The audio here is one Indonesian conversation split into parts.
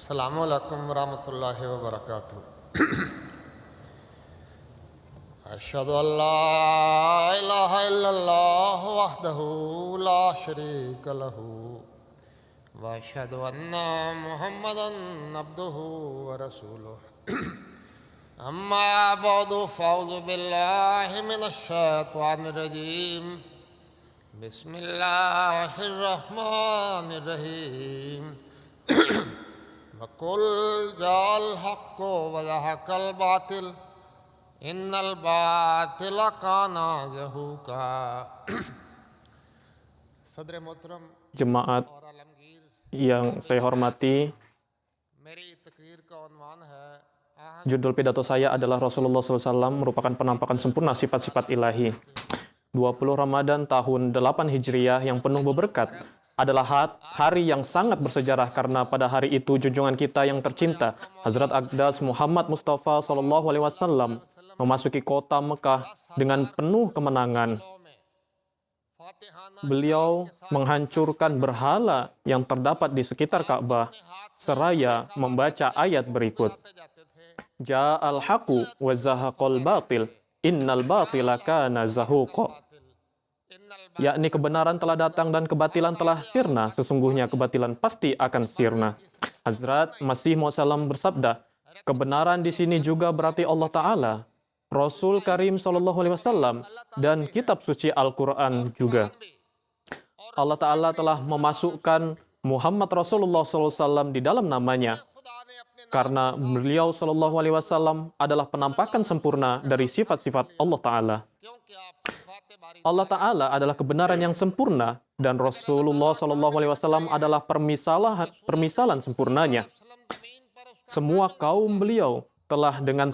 Assalamu alaikum warahmatullahi wabarakatuh. Asyhadu an la ilaha illallah wahdahu la syarika lahu wa asyhadu anna Muhammadan abduhu wa rasuluh. Amma ba'du fa'udzu billahi minasy syaithanir rajim. Bismillahirrahmanirrahim. وقل جاء الحق وزهق الباطل إن الباطل كان زهوقا. Sadr Muhtaram Jemaat और Alamgir, yang saya hormati, मेरी तकरीर का उन्वान है judul pidato saya adalah Rasulullah SAW merupakan penampakan sempurna sifat-sifat ilahi. 20 Ramadan tahun 8 Hijriah yang penuh berberkat adalah hari yang sangat bersejarah karena pada hari itu junjungan kita yang tercinta Hazrat Aqdas Muhammad Mustafa SAW memasuki kota Mekah dengan penuh kemenangan. Beliau menghancurkan berhala yang terdapat di sekitar Ka'bah seraya membaca ayat berikut. Ja'al haqu wa zahaqal batil innal batila kana zahuqa. Yakni kebenaran telah datang dan kebatilan telah sirna, sesungguhnya kebatilan pasti akan sirna. Hazrat Masih Maud bersabda, kebenaran di sini juga berarti Allah Ta'ala, Rasul Karim SAW, dan kitab suci Al-Quran juga. Allah Ta'ala telah memasukkan Muhammad Rasulullah SAW di dalam namanya, karena beliau SAW adalah penampakan sempurna dari sifat-sifat Allah Ta'ala. Allah Ta'ala adalah kebenaran yang sempurna dan Rasulullah SAW adalah permisalan sempurnanya. Semua kaum beliau telah dengan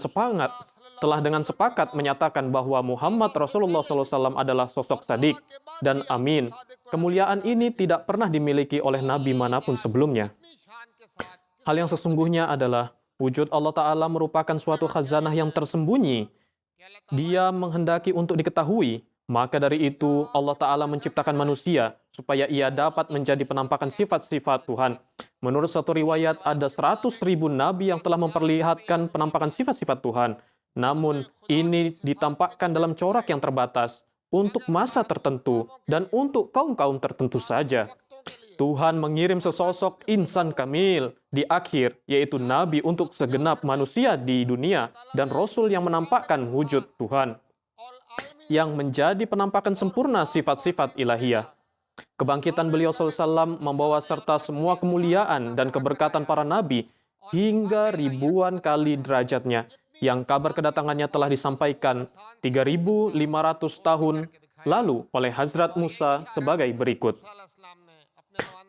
sepakat menyatakan bahwa Muhammad Rasulullah SAW adalah sosok sadik dan amin. Kemuliaan ini tidak pernah dimiliki oleh nabi manapun sebelumnya. Hal yang sesungguhnya adalah wujud Allah Ta'ala merupakan suatu khazanah yang tersembunyi. Dia menghendaki untuk diketahui. Maka dari itu Allah Ta'ala menciptakan manusia supaya ia dapat menjadi penampakan sifat-sifat Tuhan. Menurut satu riwayat ada 100.000 nabi yang telah memperlihatkan penampakan sifat-sifat Tuhan. Namun ini ditampakkan dalam corak yang terbatas untuk masa tertentu dan untuk kaum-kaum tertentu saja. Tuhan mengirim sesosok insan kamil di akhir, yaitu nabi untuk segenap manusia di dunia dan rasul yang menampakkan wujud Tuhan, yang menjadi penampakan sempurna sifat-sifat ilahiyah. Kebangkitan beliau SAW membawa serta semua kemuliaan dan keberkatan para nabi hingga ribuan kali derajatnya, yang kabar kedatangannya telah disampaikan 3.500 tahun lalu oleh Hazrat Musa sebagai berikut.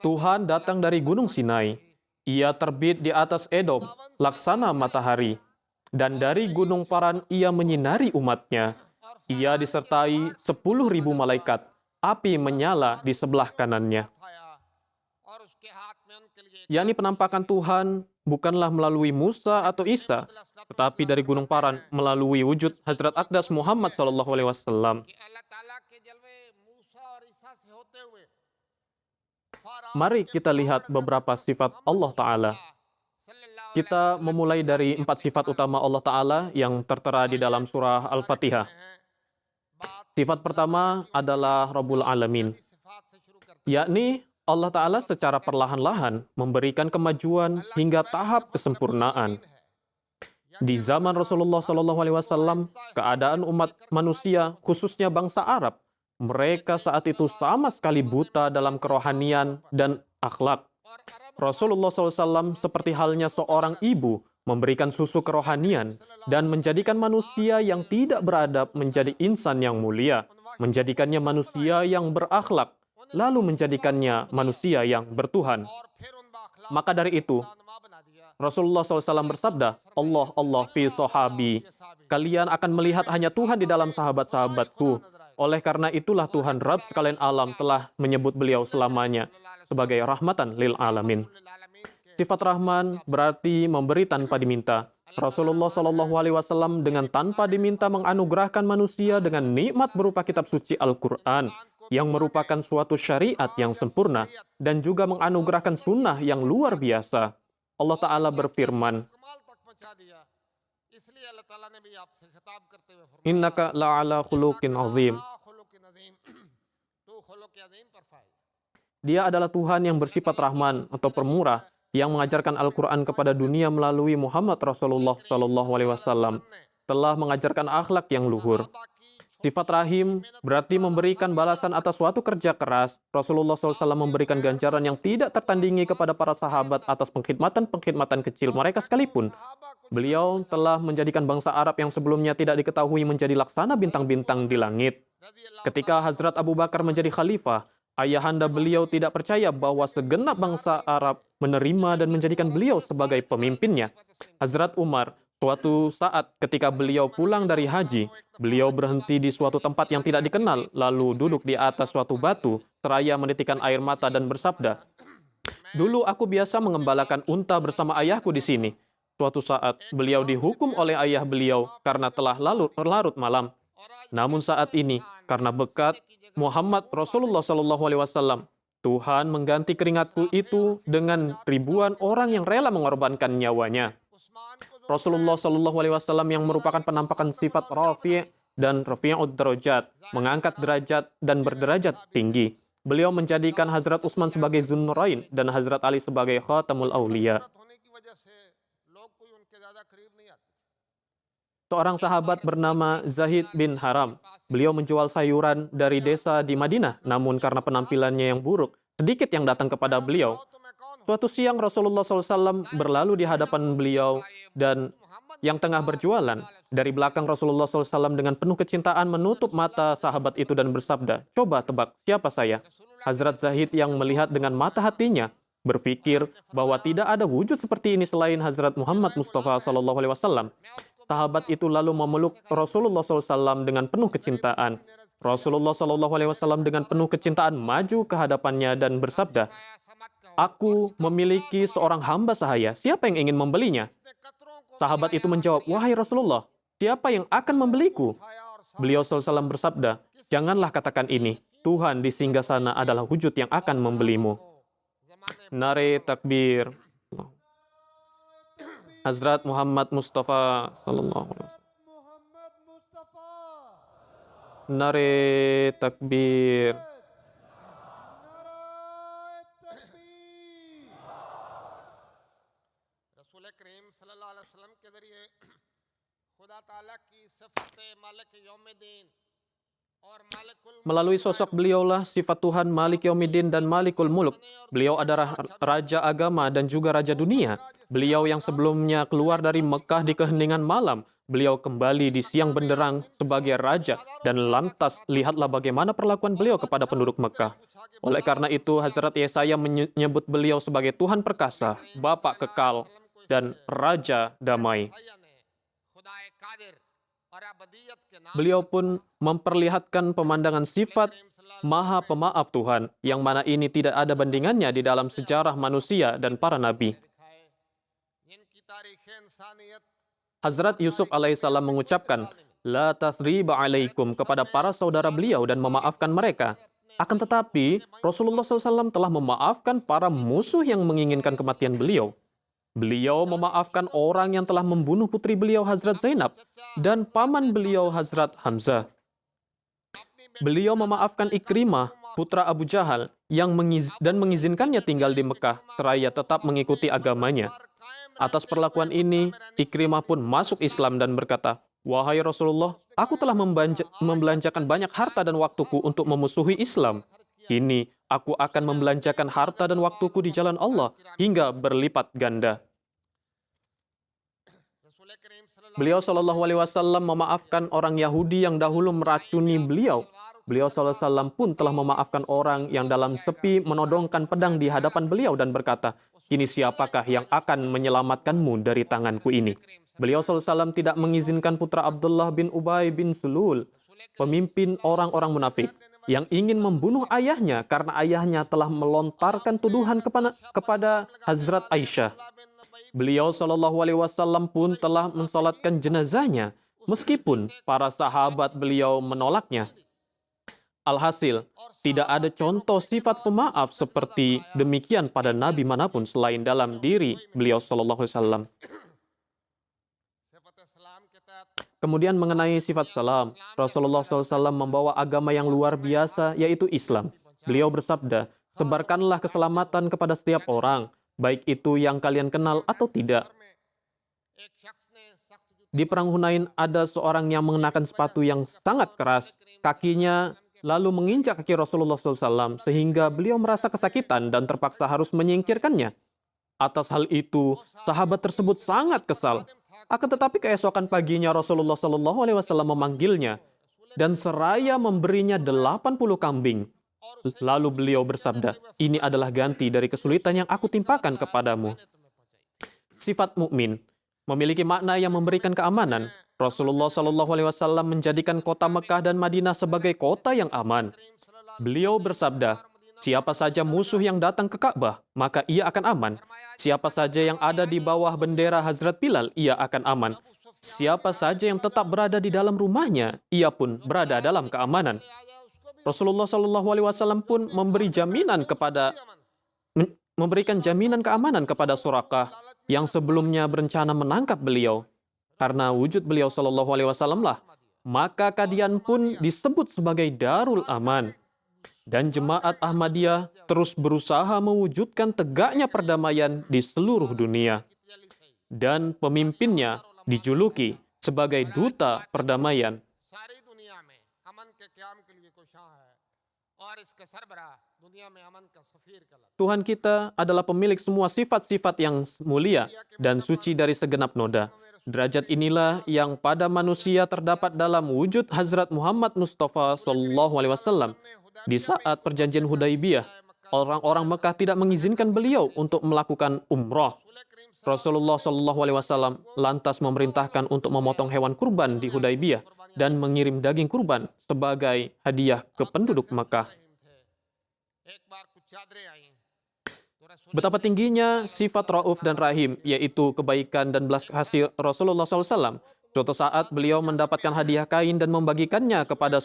Tuhan datang dari Gunung Sinai. Ia terbit di atas Edom, laksana matahari. Dan dari Gunung Paran ia menyinari umatnya. Ia disertai 10.000 malaikat. Api menyala di sebelah kanannya. Yakni penampakan Tuhan bukanlah melalui Musa atau Isa, tetapi dari Gunung Paran melalui wujud Hazrat Aqdas Muhammad SAW. Mari kita lihat beberapa sifat Allah Ta'ala. Kita memulai dari 4 sifat utama Allah Ta'ala yang tertera di dalam surah Al-Fatihah. Sifat pertama adalah Rabbul Alamin, yakni Allah Ta'ala secara perlahan-lahan memberikan kemajuan hingga tahap kesempurnaan. Di zaman Rasulullah SAW, keadaan umat manusia, khususnya bangsa Arab, mereka saat itu sama sekali buta dalam kerohanian dan akhlak. Rasulullah SAW seperti halnya seorang ibu memberikan susu kerohanian dan menjadikan manusia yang tidak beradab menjadi insan yang mulia, menjadikannya manusia yang berakhlak, lalu menjadikannya manusia yang bertuhan. Maka dari itu, Rasulullah SAW bersabda, Allah Allah fi sahabi, kalian akan melihat hanya Tuhan di dalam sahabat-sahabatku. Oleh karena itulah Tuhan Rabb sekalian alam telah menyebut beliau selamanya sebagai rahmatan lil alamin. Sifat Rahman berarti memberi tanpa diminta. Rasulullah SAW dengan tanpa diminta menganugerahkan manusia dengan nikmat berupa kitab suci Al-Quran yang merupakan suatu syariat yang sempurna dan juga menganugerahkan sunnah yang luar biasa. Allah Ta'ala berfirman, कमाल तक पहुंचा दिया, इसलिए अल्लाह ताला ने भी आपसे खिताब करते हुए फरमाया, Innaka la'ala khuluqin azim. खुलुकिन अज़ीम, तू खुलुक अज़ीम पर फाइज। Dia adalah Tuhan yang bersifat Rahman atau pemurah, yang mengajarkan Al-Quran kepada dunia melalui Muhammad Rasulullah SAW, telah mengajarkan akhlak yang luhur. Sifat rahim berarti memberikan balasan atas suatu kerja keras. Rasulullah SAW memberikan ganjaran yang tidak tertandingi kepada para sahabat atas pengkhidmatan-pengkhidmatan kecil mereka sekalipun. Beliau telah menjadikan bangsa Arab yang sebelumnya tidak diketahui menjadi laksana bintang-bintang di langit. Ketika Hazrat Abu Bakar menjadi khalifah, ayahanda beliau tidak percaya bahwa segenap bangsa Arab menerima dan menjadikan beliau sebagai pemimpinnya. Hazrat Umar, suatu saat ketika beliau pulang dari haji, beliau berhenti di suatu tempat yang tidak dikenal, lalu duduk di atas suatu batu, seraya menitikkan air mata dan bersabda, "Dulu aku biasa mengembalakan unta bersama ayahku di sini. Suatu saat, beliau dihukum oleh ayah beliau karena telah larut malam. Namun saat ini, karena berkat Muhammad Rasulullah SAW, Tuhan mengganti keringatku itu dengan ribuan orang yang rela mengorbankan nyawanya." Rasulullah SAW yang merupakan penampakan sifat rafi' dan rafi'ud darajat, mengangkat derajat dan berderajat tinggi. Beliau menjadikan Hazrat Utsman sebagai Zunnurain dan Hazrat Ali sebagai Khatamul Auliya. Seorang sahabat bernama Zahid bin Haram. Beliau menjual sayuran dari desa di Madinah, namun karena penampilannya yang buruk, sedikit yang datang kepada beliau. Suatu siang Rasulullah SAW berlalu di hadapan beliau dan yang tengah berjualan. Dari belakang Rasulullah SAW dengan penuh kecintaan menutup mata sahabat itu dan bersabda, "Coba tebak siapa saya?" Hazrat Zahid yang melihat dengan mata hatinya berpikir bahwa tidak ada wujud seperti ini selain Hazrat Muhammad Mustafa SAW. Sahabat itu lalu memeluk Rasulullah SAW dengan penuh kecintaan. Rasulullah SAW dengan penuh kecintaan maju ke hadapannya dan bersabda, "Aku memiliki seorang hamba sahaya. Siapa yang ingin membelinya?" Sahabat itu menjawab, "Wahai Rasulullah, siapa yang akan membeliku?" Beliau SAW bersabda, "Janganlah katakan ini. Tuhan di singgasana adalah wujud yang akan membelimu." Nare takbir. Hazrat Muhammad Mustafa sallallahu alaihi wasallam. Nare takbir. रसूल करीम सल्लल्लाहु अलैहि वसल्लम के जरिए खुदा ताला की सिफत मालिक यौमिद्दीन और मालिकुल Melalui sosok beliaulah sifat Tuhan Malik Yaumiddin dan Malikul Mulk. Beliau adalah Raja agama dan juga Raja dunia. Beliau yang sebelumnya keluar dari Mekah di keheningan malam, beliau kembali di siang benderang sebagai Raja. Dan lantas lihatlah bagaimana perlakuan beliau kepada penduduk Mekah. Oleh karena itu, Hazrat Yesaya menyebut beliau sebagai Tuhan perkasa, Bapak kekal, dan Raja damai. Beliau pun memperlihatkan pemandangan sifat Maha Pemaaf Tuhan, yang mana ini tidak ada bandingannya di dalam sejarah manusia dan para nabi. Hazrat Yusuf alaihissalam mengucapkan, "La tasriba alaikum" kepada para saudara beliau dan memaafkan mereka. Akan tetapi, Rasulullah SAW telah memaafkan para musuh yang menginginkan kematian beliau. Beliau memaafkan orang yang telah membunuh putri beliau Hazrat Zainab dan paman beliau Hazrat Hamzah. Beliau memaafkan Ikrimah, putra Abu Jahal, yang mengizinkannya tinggal di Mekah, seraya tetap mengikuti agamanya. Atas perlakuan ini, Ikrimah pun masuk Islam dan berkata, "Wahai Rasulullah, aku telah membelanjakan banyak harta dan waktuku untuk memusuhi Islam. Kini, aku akan membelanjakan harta dan waktuku di jalan Allah hingga berlipat ganda." Beliau SAW memaafkan orang Yahudi yang dahulu meracuni beliau. Beliau SAW pun telah memaafkan orang yang dalam sepi menodongkan pedang di hadapan beliau dan berkata, "Kini siapakah yang akan menyelamatkanmu dari tanganku ini?" Beliau SAW tidak mengizinkan putra Abdullah bin Ubay bin Sulul, pemimpin orang-orang munafik, yang ingin membunuh ayahnya karena ayahnya telah melontarkan tuduhan kepada Hazrat Aisyah. Beliau SAW pun telah mensolatkan jenazahnya, meskipun para sahabat beliau menolaknya. Alhasil, tidak ada contoh sifat pemaaf seperti demikian pada nabi manapun selain dalam diri beliau sallallahu alaihi wasallam. सिफत सलाम के तहत Kemudian mengenai sifat salam, Rasulullah SAW membawa agama yang luar biasa, yaitu Islam. Beliau bersabda, sebarkanlah keselamatan kepada setiap orang, baik itu yang kalian kenal atau tidak. में एक शख्स ने सख्त जूते Di perang Hunain ada seorang yang mengenakan sepatu yang sangat keras. Kakinya lalu menginjak kaki Rasulullah SAW sehingga beliau merasa kesakitan dan terpaksa harus menyingkirkannya. Atas hal itu, sahabat tersebut sangat kesal. Akan tetapi keesokan paginya Rasulullah SAW memanggilnya dan seraya memberinya 80 kambing. Lalu beliau bersabda, ini adalah ganti dari kesulitan yang aku timpakan kepadamu. Sifat mukmin memiliki makna yang memberikan keamanan. Rasulullah SAW menjadikan kota Mekah dan Madinah sebagai kota yang aman. Beliau bersabda, siapa saja musuh yang datang ke Ka'bah, maka ia akan aman. Siapa saja yang ada di bawah bendera Hazrat Bilal, ia akan aman. Siapa saja yang tetap berada di dalam rumahnya, ia pun berada dalam keamanan. Rasulullah SAW pun memberikan jaminan keamanan kepada Surakah yang sebelumnya berencana menangkap beliau. Karena wujud beliau SAW lah, maka Qadian pun disebut sebagai Darul Aman. Dan jemaat Ahmadiyah terus berusaha mewujudkan tegaknya perdamaian di seluruh dunia. Dan pemimpinnya dijuluki sebagai Duta Perdamaian. सारी दुनिया में अमन के क़याम के लिए कोशां है और इसके सरबराह दुनिया में अमन का सफीर कहलाता Tuhan kita adalah pemilik semua sifat-sifat yang mulia dan suci dari segenap noda. Derajat inilah yang pada manusia terdapat dalam wujud Hazrat Muhammad Mustafa SAW. Di saat perjanjian Hudaibiyah, orang-orang Mekah tidak mengizinkan beliau untuk melakukan umrah. Rasulullah SAW lantas memerintahkan untuk memotong hewan kurban di Hudaibiyah dan mengirim daging kurban sebagai hadiah ke penduduk Mekah. एक बार कुछ चादरें आई तो रसूल Betapa tingginya sifat Rauf dan Rahim, yaitu kebaikan dan belas kasih Rasulullah SAW. Suatu saat beliau mendapatkan hadiah kain dan membagikannya kepada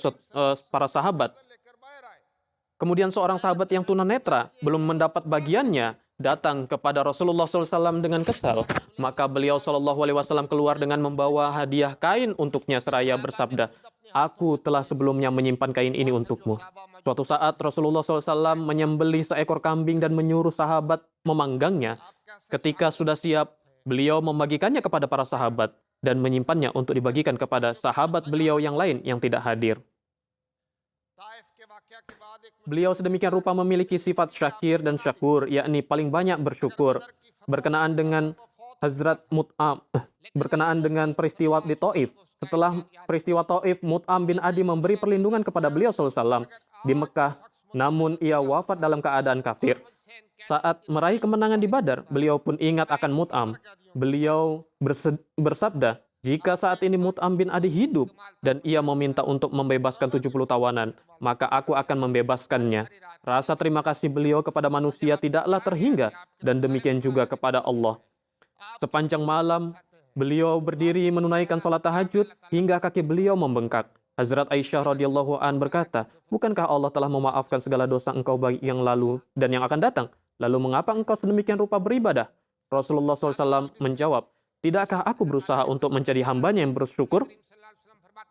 para sahabat. लेकर बाहर आए Kemudian seorang sahabat yang tunanetra belum mendapat bagiannya datang kepada Rasulullah SAW dengan kesal. Maka beliau SAW keluar dengan membawa hadiah kain untuknya seraya bersabda, aku telah sebelumnya menyimpan kain ini untukmu. Suatu saat Rasulullah SAW menyembelih seekor kambing dan menyuruh sahabat memanggangnya. Ketika sudah siap, beliau membagikannya kepada para sahabat dan menyimpannya untuk dibagikan kepada sahabat beliau yang lain yang tidak hadir. Taif के वाकया के बाद एक Beliau sedemikian rupa memiliki sifat syakir dan syakur, yakni paling banyak bersyukur. Berkenaan dengan Hazrat Mut'am, berkenaan dengan peristiwa di Taif. Setelah peristiwa Taif, Mut'am bin Adi memberi perlindungan kepada beliau SAW di Mekah, namun ia wafat dalam keadaan kafir. Saat meraih kemenangan di Badar, beliau pun ingat akan Mut'am. Beliau bersabda, jika saat ini Mut'am bin Adi hidup dan ia meminta untuk membebaskan 70 tawanan, maka aku akan membebaskannya. Rasa terima kasih beliau kepada manusia tidaklah terhingga dan demikian juga kepada Allah. Sepanjang malam, beliau berdiri menunaikan salat tahajud hingga kaki beliau membengkak. Hazrat Aisyah radhiyallahu an berkata, bukankah Allah telah memaafkan segala dosa engkau baik yang lalu dan yang akan datang? Lalu mengapa engkau sedemikian rupa beribadah? Rasulullah SAW menjawab, tidakkah aku berusaha untuk menjadi hambanya yang bersyukur?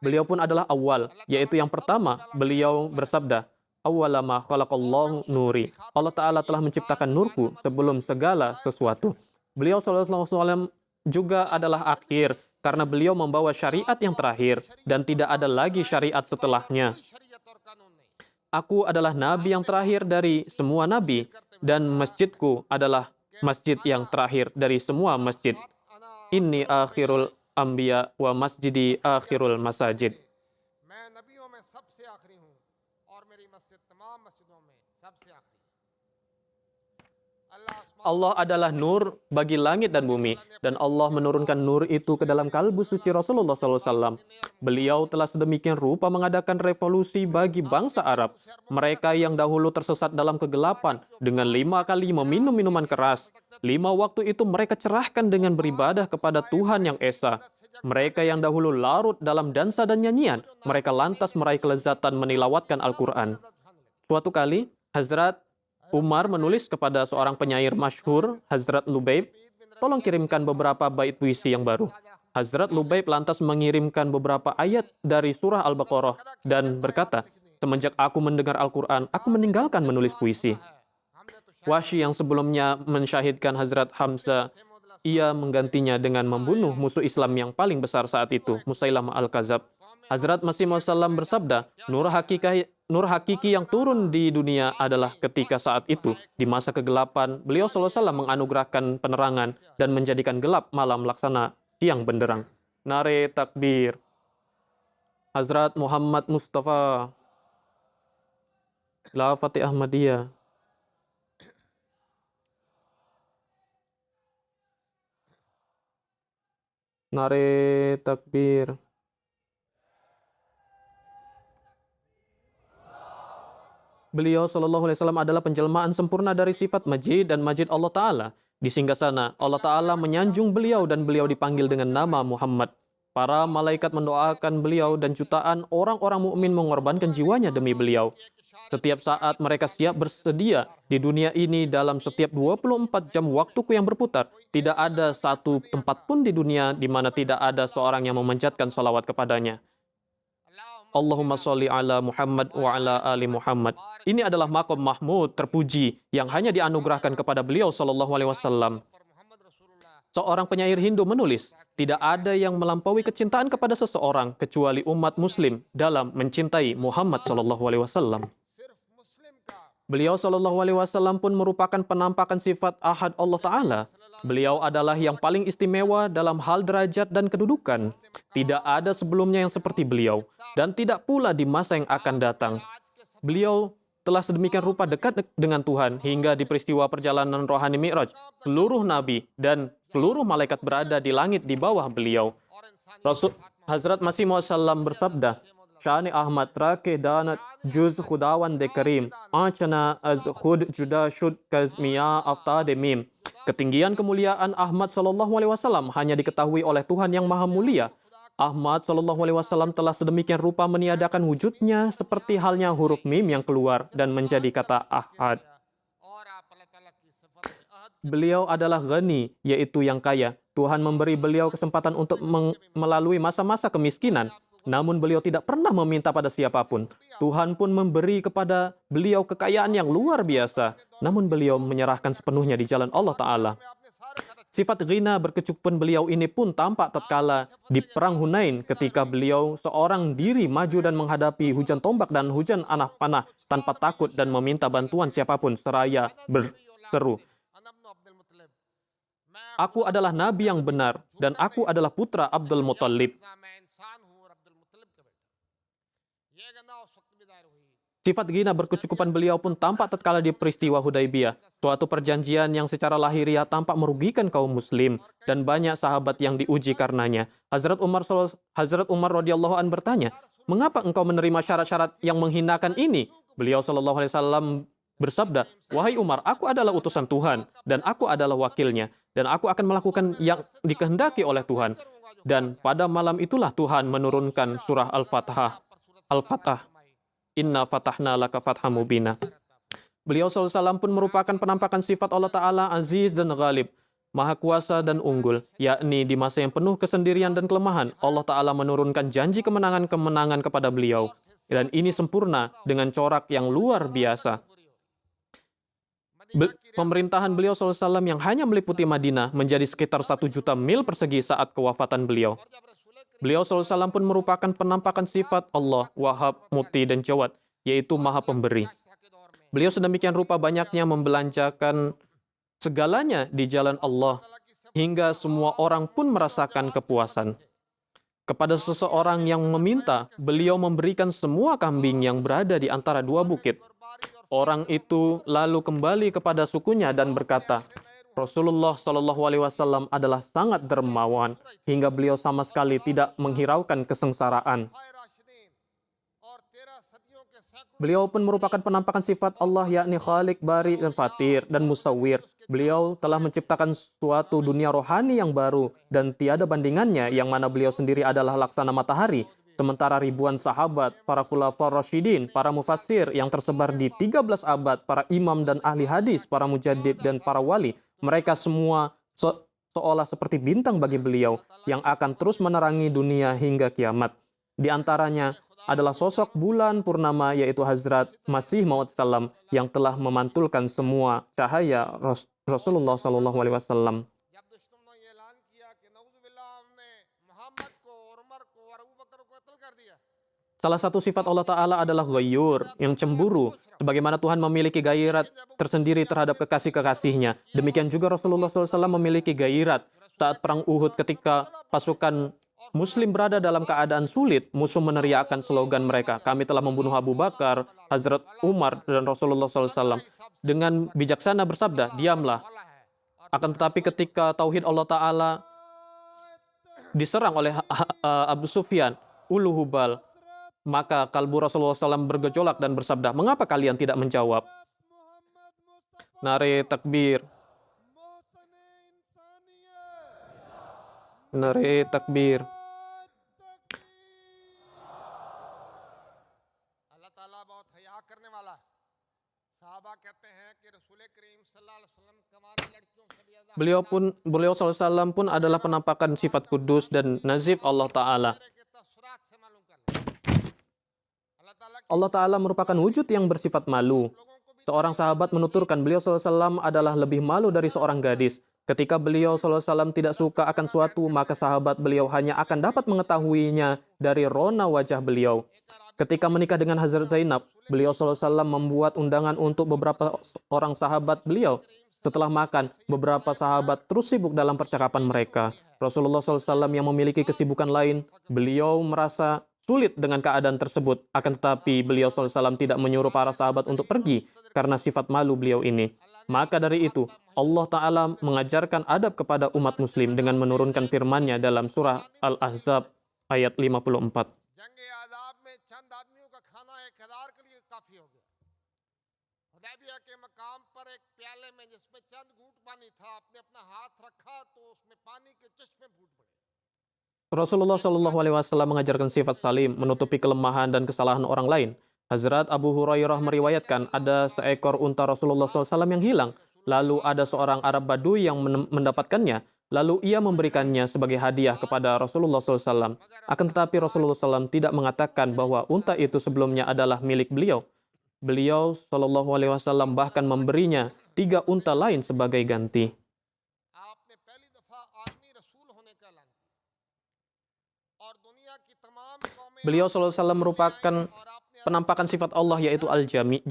Beliau pun adalah awal, yaitu yang pertama. Beliau bersabda, awwalama khalaqallahu nuri. Allah Ta'ala telah menciptakan nurku sebelum segala sesuatu. Beliau SAW juga adalah akhir, karena beliau membawa syariat yang terakhir, dan tidak ada lagi syariat setelahnya. शरीयत और कानून नहीं Aku adalah nabi yang terakhir dari semua nabi, dan masjidku adalah masjid yang terakhir dari semua masjid. Inni akhirul anbiya wa masjidi akhirul masajid. मैं नबियों में सबसे आखिरी हूँ और मेरी मस्जिद तमाम मस्जिदों में सबसे आखिरी है। Allah adalah nur bagi langit dan bumi, dan Allah menurunkan nur itu ke dalam kalbu suci Rasulullah SAW. Beliau telah sedemikian rupa mengadakan revolusi bagi bangsa Arab. Mereka yang dahulu tersesat dalam kegelapan dengan 5 kali meminum minuman keras. 5 waktu itu mereka cerahkan dengan beribadah kepada Tuhan yang Esa. Mereka yang dahulu larut dalam dansa dan nyanyian, mereka lantas meraih kelezatan menilawatkan Al-Quran. Suatu kali, Hazrat Umar menulis kepada seorang penyair masyhur, Hazrat Lubaib, tolong kirimkan beberapa bait puisi yang baru. Hazrat Lubaib lantas mengirimkan beberapa ayat dari surah Al-Baqarah dan berkata, semenjak aku mendengar Al-Quran, aku meninggalkan menulis puisi. Wahsy yang sebelumnya mensyahidkan Hazrat Hamzah, ia menggantinya dengan membunuh musuh Islam yang paling besar saat itu, Musailamah Al-Kadzab. Hazrat Masih Maud Sallam bersabda, nur hakiki yang turun di dunia adalah ketika saat itu, di masa kegelapan, beliau SAW menganugerahkan penerangan dan menjadikan gelap malam laksana siang benderang. Nare takbir. Hazrat Muhammad Mustafa. Lafati Ahmadiyah. Nare takbir. Beliau SAW adalah penjelmaan sempurna dari sifat Majid dan Majid Allah Ta'ala. Di singgasana, Allah Ta'ala menyanjung beliau dan beliau dipanggil dengan nama Muhammad. Para malaikat mendoakan beliau dan jutaan orang-orang mukmin mengorbankan jiwanya demi beliau. Setiap saat mereka siap bersedia di dunia ini dalam setiap 24 jam waktuku yang berputar. Tidak ada satu tempat pun di dunia di mana tidak ada seorang yang memanjatkan salawat kepadanya. Allahumma sholli ala Muhammad wa ala ali Muhammad. Ini adalah maqam mahmud terpuji yang hanya dianugerahkan kepada beliau sallallahu alaihi wasallam. Seorang penyair Hindu menulis, tidak ada yang melampaui kecintaan kepada seseorang kecuali umat muslim dalam mencintai Muhammad sallallahu alaihi wasallam. Beliau sallallahu alaihi wasallam pun merupakan penampakan sifat ahad Allah Ta'ala. Beliau adalah yang paling istimewa dalam hal derajat dan kedudukan. Tidak ada sebelumnya yang seperti beliau, dan tidak pula di masa yang akan datang. Beliau telah sedemikian rupa dekat dengan Tuhan hingga di peristiwa perjalanan rohani Mi'raj, seluruh nabi dan seluruh malaikat berada di langit di bawah beliau. Rasul Hazrat Masih Maud Sallam bersabda, Syani Ahmad rakeh danat juz khudawan de karim, acana az khud juda shud kazmiya aftade mim. Ketinggian kemuliaan Ahmad sallallahu alaihi wasallam hanya diketahui oleh Tuhan yang Maha Mulia. Ahmad sallallahu alaihi wasallam telah sedemikian rupa meniadakan wujudnya seperti halnya huruf mim yang keluar dan menjadi kata ahad. Beliau adalah ghani, yaitu yang kaya. Tuhan memberi beliau kesempatan untuk melalui masa-masa kemiskinan. Namun beliau tidak pernah meminta pada siapapun. Tuhan pun memberi kepada beliau kekayaan yang luar biasa. Namun beliau menyerahkan sepenuhnya di jalan Allah Ta'ala. Sifat ghina berkecukupan beliau ini pun tampak tatkala di Perang Hunain ketika beliau seorang diri maju dan menghadapi hujan tombak dan hujan anak panah tanpa takut dan meminta bantuan siapapun seraya berseru, aku adalah Nabi yang benar dan aku adalah putra Abdul Muttalib. Sifat ghina berkecukupan beliau pun tampak tatkala di peristiwa Hudaibiyah, suatu perjanjian yang secara lahiriah tampak merugikan kaum muslim dan banyak sahabat yang diuji karenanya. Hazrat Umar radhiyallahu an bertanya, "Mengapa engkau menerima syarat-syarat yang menghinakan ini?" Beliau sallallahu alaihi wasallam bersabda, "Wahai Umar, aku adalah utusan Tuhan dan aku adalah wakilnya dan aku akan melakukan yang dikehendaki oleh Tuhan." Dan pada malam itulah Tuhan menurunkan surah Al-Fatah. Inna fatahna laka fatham mubina. Beliau SAW pun merupakan penampakan sifat Allah Ta'ala aziz dan ghalib, maha kuasa dan unggul, yakni di masa yang penuh kesendirian dan kelemahan, Allah Ta'ala menurunkan janji kemenangan-kemenangan kepada beliau. Dan ini sempurna dengan corak yang luar biasa. Pemerintahan beliau SAW yang hanya meliputi Madinah menjadi sekitar 1 juta mil persegi saat kewafatan beliau. Beliau SAW pun merupakan penampakan sifat Allah, Wahab, Muti, dan Jawad, yaitu Maha Pemberi. Beliau sedemikian rupa banyaknya membelanjakan segalanya di jalan Allah, hingga semua orang pun merasakan kepuasan. Kepada seseorang yang meminta, beliau memberikan semua kambing yang berada di antara 2 bukit. Orang itu lalu kembali kepada sukunya dan berkata, Rasulullah Shallallahu Alaihi Wasallam adalah sangat dermawan hingga beliau sama sekali tidak menghiraukan kesengsaraan. Beliau pun merupakan penampakan sifat Allah, yakni Khalik, Bari, dan Fatir, dan Musawwir. Beliau telah menciptakan suatu dunia rohani yang baru dan tiada bandingannya, yang mana beliau sendiri adalah laksana matahari. Sementara ribuan sahabat, para khulafa rasyidin, para mufassir yang tersebar di 13 abad, para imam dan ahli hadis, para mujaddid dan para wali, mereka semua seolah seperti bintang bagi beliau yang akan terus menerangi dunia hingga kiamat. Di antaranya adalah sosok bulan purnama, yaitu Hazrat Masih Maud Salam, yang telah memantulkan semua cahaya Rasulullah Sallallahu Alaihi Wasallam. Salah satu sifat Allah Ta'ala adalah ghayyur, yang cemburu. Sebagaimana Tuhan memiliki gairat tersendiri terhadap kekasih-kekasihnya. Demikian juga Rasulullah SAW memiliki gairat. Saat perang Uhud ketika pasukan Muslim berada dalam keadaan sulit, musuh meneriakkan slogan mereka, kami telah membunuh Abu Bakar, Hazrat Umar, dan Rasulullah SAW. Dengan bijaksana bersabda, diamlah. Akan tetapi ketika tauhid Allah Ta'ala diserang oleh Abu Sufyan, Ulu Hubal, maka kalbu Rasulullah SAW bergejolak dan bersabda, mengapa kalian tidak menjawab? Nare takbir. Nare takbir. Allah Taala बहुत हया करने वाला है. साहबा कहते हैं कि रसूल करीम सल्लल्लाहु अलैहि वसल्लम कमारी लड़कियों से भी ज्यादा Beliau SAW pun adalah penampakan sifat kudus dan nazif Allah Ta'ala. के तसुरात से मालूम कर ले. Allah Taala Allah Ta'ala merupakan wujud yang bersifat malu. Seorang sahabat menuturkan beliau SAW adalah lebih malu dari seorang gadis. Ketika beliau SAW tidak suka akan suatu, maka sahabat beliau hanya akan dapat mengetahuinya dari rona wajah beliau. Ketika menikah dengan Hazrat Zainab, beliau SAW membuat undangan untuk beberapa orang sahabat beliau. Setelah makan, beberapa sahabat terus sibuk dalam percakapan mereka. Rasulullah SAW yang memiliki kesibukan lain, beliau merasa sulit dengan keadaan tersebut. Akan tetapi beliau SAW tidak menyuruh para sahabat untuk pergi karena sifat malu beliau ini. Maka dari itu, Allah Ta'ala mengajarkan adab kepada umat muslim dengan menurunkan firman-Nya dalam surah Al-Ahzab ayat 54. जंगे आज़ाब में चंद आदमियों का खाना 1000 के लिए काफी हो गया. हुदैबिया के मकाम पर एक प्याले में जिसमें चंद घूंट पानी था, आपने अपना हाथ रखा तो उसमें पानी के चश्मे फूट पड़े. Rasulullah Shallallahu Alaihi Wasallam mengajarkan sifat salim, menutupi kelemahan dan kesalahan orang lain. Hazrat Abu Hurairah meriwayatkan ada seekor unta Rasulullah SAW yang hilang. Lalu ada seorang Arab Badui yang mendapatkannya. Lalu ia memberikannya sebagai hadiah kepada Rasulullah SAW. Akan tetapi Rasulullah SAW tidak mengatakan bahwa unta itu sebelumnya adalah milik beliau. Beliau Shallallahu Alaihi Wasallam bahkan memberinya 3 unta lain sebagai ganti. आपने पहली दफा आदमी रसूल होने का ऐलान किया और दुनिया की तमाम कौमें Beliau SAW merupakan penampakan sifat Allah, yaitu Al-Jami'.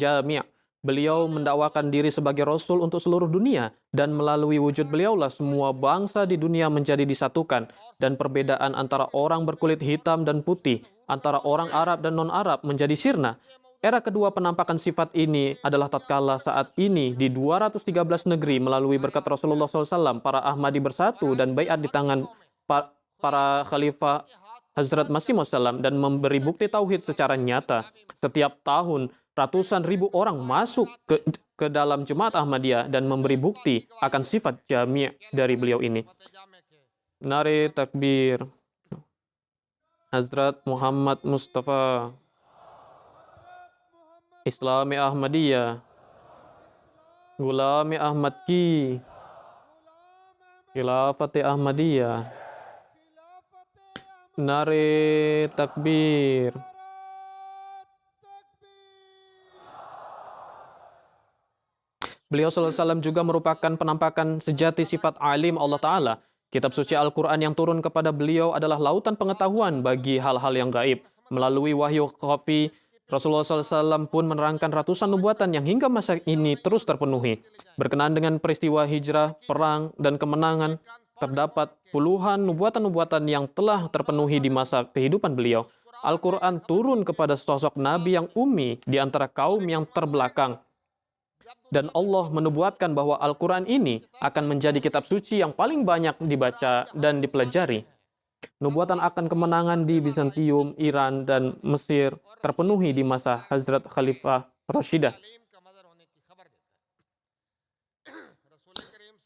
Beliau mendakwakan diri sebagai Rasul untuk seluruh dunia, dan melalui wujud beliaulah semua bangsa di dunia menjadi disatukan, dan perbedaan antara orang berkulit hitam dan putih, antara orang Arab dan non-Arab menjadi sirna. Era kedua penampakan sifat ini adalah tatkala saat ini di 213 negeri melalui berkat Rasulullah SAW, para Ahmadi bersatu dan baiat di tangan para khalifah Hazrat Masih Maud Salam dan memberi bukti tauhid secara nyata. Setiap tahun ratusan ribu orang masuk ke dalam jemaat Ahmadiyah dan memberi bukti akan sifat jami' dari beliau ini. Nare takbir. Hazrat Muhammad Mustafa, Islami Ahmadiyah, Gulami Ahmad Ki, Khilafati Ahmadiyah. Nare takbir. Beliau SAW juga merupakan penampakan sejati sifat alim Allah Ta'ala. Kitab suci Al-Quran yang turun kepada beliau adalah lautan pengetahuan bagi hal-hal yang gaib. Melalui wahyu khafi, Rasulullah SAW pun menerangkan ratusan nubuatan yang hingga masa ini terus terpenuhi. Berkenaan dengan peristiwa hijrah, perang, dan kemenangan, terdapat puluhan nubuatan-nubuatan yang telah terpenuhi di masa kehidupan beliau. Al-Quran turun kepada sosok Nabi yang ummi di antara kaum yang terbelakang. Dan Allah menubuatkan bahwa Al-Quran ini akan menjadi kitab suci yang paling banyak dibaca dan dipelajari. Nubuatan akan kemenangan di Bizantium, Iran, dan Mesir terpenuhi di masa Hazrat Khalifah Rashidah.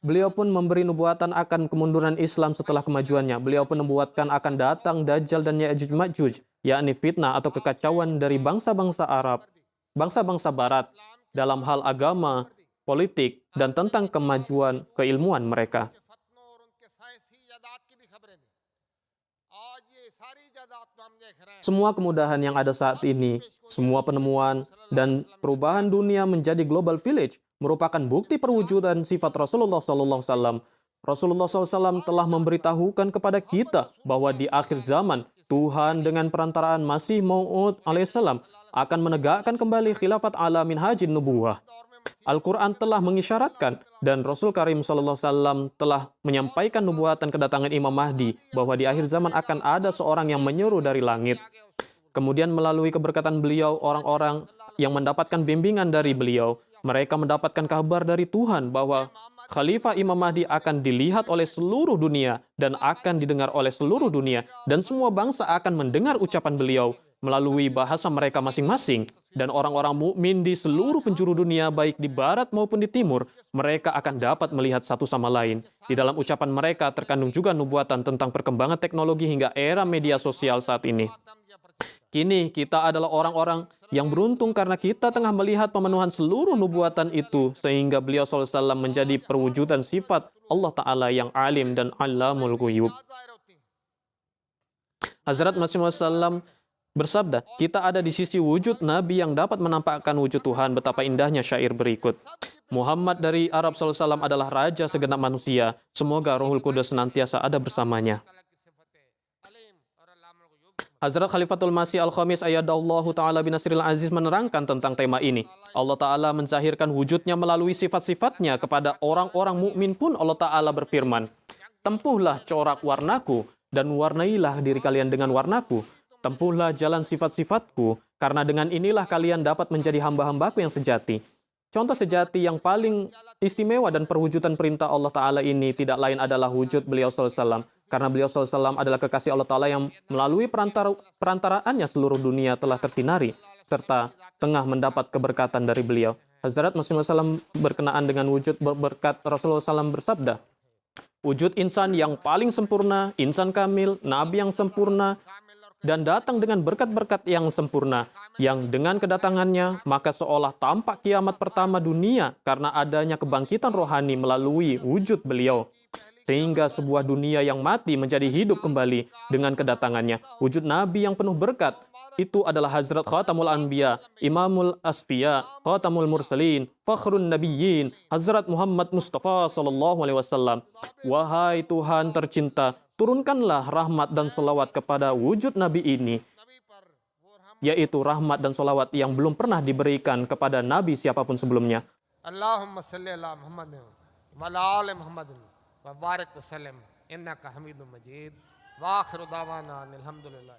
Beliau pun memberi nubuatan akan kemunduran Islam setelah kemajuannya. Beliau pun menubuatkan akan datang Dajjal dan Ya'juj Ma'juj, yakni fitnah atau kekacauan dari bangsa-bangsa Arab, bangsa-bangsa Barat, dalam hal agama, politik, dan tentang kemajuan keilmuan mereka. Semua kemudahan yang ada saat ini, semua penemuan, dan perubahan dunia menjadi global village merupakan bukti perwujudan sifat Rasulullah SAW. Rasulullah SAW telah memberitahukan kepada kita bahwa di akhir zaman, Tuhan dengan perantaraan Masih Maud alaihissalam akan menegakkan kembali khilafat ala minhajin nubuwah. Al-Quran telah mengisyaratkan dan Rasul Karim SAW telah menyampaikan nubuatan kedatangan Imam Mahdi bahwa di akhir zaman akan ada seorang yang menyeru dari langit. Kemudian melalui keberkatan beliau, orang-orang yang mendapatkan bimbingan dari beliau, mereka mendapatkan kabar dari Tuhan bahwa Khalifah Imam Mahdi akan dilihat oleh seluruh dunia dan akan didengar oleh seluruh dunia, dan semua bangsa akan mendengar ucapan beliau melalui bahasa mereka masing-masing, dan orang-orang mukmin di seluruh penjuru dunia baik di barat maupun di timur, mereka akan dapat melihat satu sama lain. Di dalam ucapan mereka terkandung juga nubuatan tentang perkembangan teknologi hingga era media sosial saat ini. Kini kita adalah orang-orang yang beruntung karena kita tengah melihat pemenuhan seluruh nubuatan itu, sehingga beliau SAW menjadi perwujudan sifat Allah Ta'ala yang alim dan alamul ghuyub. Hazrat Masih Maud SAW bersabda, kita ada di sisi wujud Nabi yang dapat menampakkan wujud Tuhan. Betapa indahnya syair berikut. Muhammad dari Arab SAW adalah raja segenap manusia. Semoga Rohul Kudus senantiasa ada bersamanya. Hazrat Khalifatul Masih Al-Khamis Ayyadallahu Ta'ala binasril aziz menerangkan tentang tema ini. Allah Ta'ala menzahirkan wujudnya melalui sifat-sifatnya kepada orang-orang mukmin pun. Allah Ta'ala berfirman, tempuhlah corak warnaku dan warnailah diri kalian dengan warnaku. Tempuhlah jalan sifat-sifatku, karena dengan inilah kalian dapat menjadi hamba-hambaku yang sejati. Contoh sejati yang paling istimewa dan perwujudan perintah Allah Ta'ala ini tidak lain adalah wujud beliau SAW. Karena beliau SAW adalah kekasih Allah Ta'ala yang melalui perantaraannya seluruh dunia telah tersinari, serta tengah mendapat keberkatan dari beliau. Hazrat Masih Maud SAW berkenaan dengan wujud berkat Rasulullah SAW bersabda, wujud insan yang paling sempurna, insan kamil, nabi yang sempurna, dan datang dengan berkat-berkat yang sempurna, yang dengan kedatangannya maka seolah tampak kiamat pertama dunia karena adanya kebangkitan rohani melalui wujud beliau. Sehingga sebuah dunia yang mati menjadi hidup kembali dengan kedatangannya. Wujud Nabi yang penuh berkat, itu adalah Hazrat Khatamul Anbiya, Imamul Asfiya, Khatamul Mursalin, Fakhrun Nabiyyin, Hazrat Muhammad Mustafa SAW. Wahai Tuhan tercinta, turunkanlah rahmat dan salawat kepada wujud Nabi ini, yaitu rahmat dan salawat yang belum pernah diberikan kepada Nabi siapapun sebelumnya. Allahumma salli ala Muhammadin wa ala ali Muhammadin wa barik wa sallim innaka hamidun majid wa akhiru da'wana alhamdulillah.